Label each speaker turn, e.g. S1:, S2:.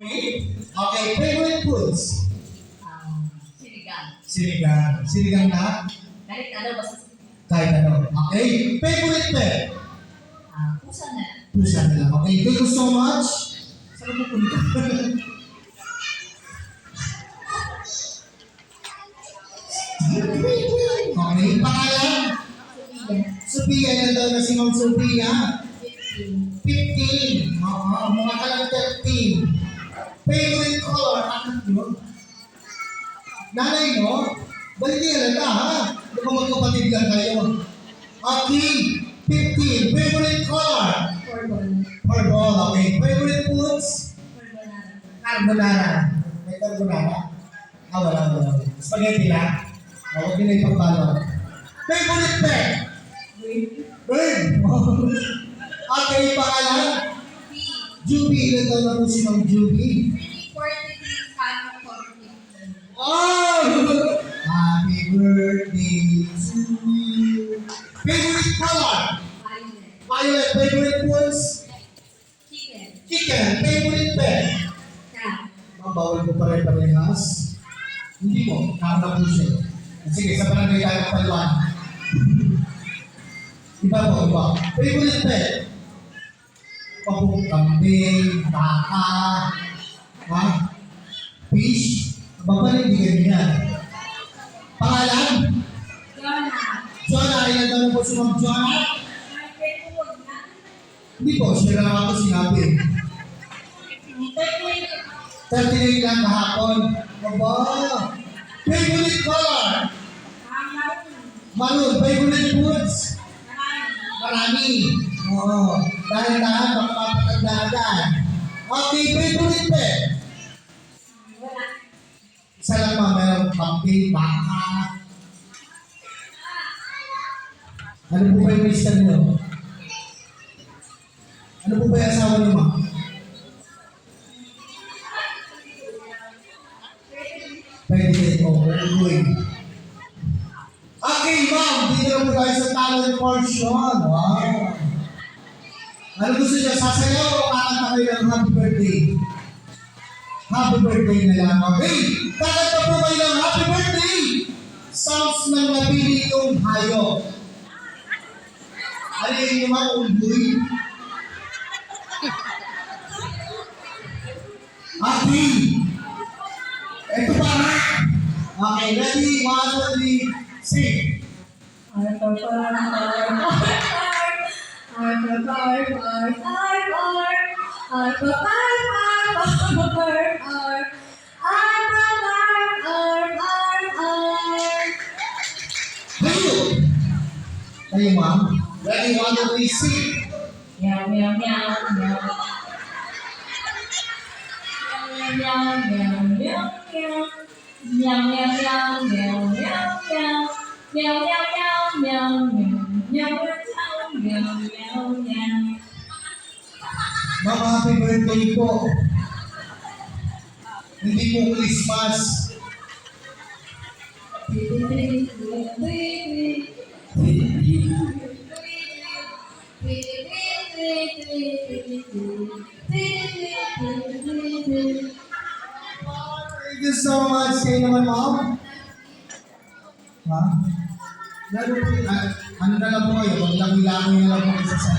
S1: Okay, favorite foods?
S2: Sinigang.
S1: Sinigang. Sinigang na?
S2: Kahit ano, basta
S1: Kahit ano. Okay, favorite pet?
S2: pusa na.
S1: Pusa na lang. Okay, thank you so much. Saan mo punta? Okay, pangalan? Sophia, ilan daw na si Ma'am Sophia? 15. Oo, mga ka lang 13. Favorite color? Anak nyo? Nanay mo? Balikin ka ha? Di ba magkapatid lang kayo? Okay, 15. Favorite color?
S2: Purple.
S1: Purple, okay. Favorite foods?
S2: Carbonara.
S1: Carbonara. May carbonara? Wala. Spaghetti lang? Huwag nila ipagbalot. Favorite pet? Bird. Okay, pangalan? Juby. Ilan daw na po si Ma'am Juby?
S2: 43 Canon Coffee.
S1: Oh! Happy birthday to you. Favorite color?
S2: Violet.
S1: Violet. Favorite foods?
S2: Chicken.
S1: Chicken. Favorite pet?
S2: Cat.
S1: Mabawal ko pare-parehas. Hindi mo. Kama po siya. Sige, sa barangay tayo ng Palwan. Iba po, iba. Favorite pet? Papung kambing, baka, ha? Fish? Babaling di ganyan. Pangalan?
S2: Jonah.
S1: Jonah, ilan daw po si Ma'am Jonah? Hindi po, siya lang ako sinabi. 39 lang kahapon. Aba! Favorite color? Maroon. Favorite foods? Marami. Oo. Dahan-dahan, baka mapatagdagan. Okay, favorite pet? Isa lang ma, meron kambing, baka. Ano po ba yung mister niyo? Ano po ba yung asawa niyo, ma? Pwede, very good. Okay, ma'am, dito na po tayo sa talent portion. Wow. Ano gusto niyo? Sasayaw o kakanta kayo ng happy birthday? Happy birthday na lang. Okay, kakanta po kayo ng happy birthday. Sounds ng napili yung hayop. Ano yung mga unggoy? Happy. Ito pa nga. Okay, ready? 1, 2, 3, sing. Hayo! Kayo, ma'am. Ready? 1, 2, 3, sing.
S2: Meow meow meow meow. Meow meow meow meow meow. Meow meow meow meow meow meow. Meow meow meow meow meow meow meow meow meow.
S1: Ma'am, happy birthday po. Hindi po Christmas. Thank you so much. Kayo naman, ma'am. Ha? Lalo po, ano na lang po kayo? Huwag lang ilangan nyo lang po isa sa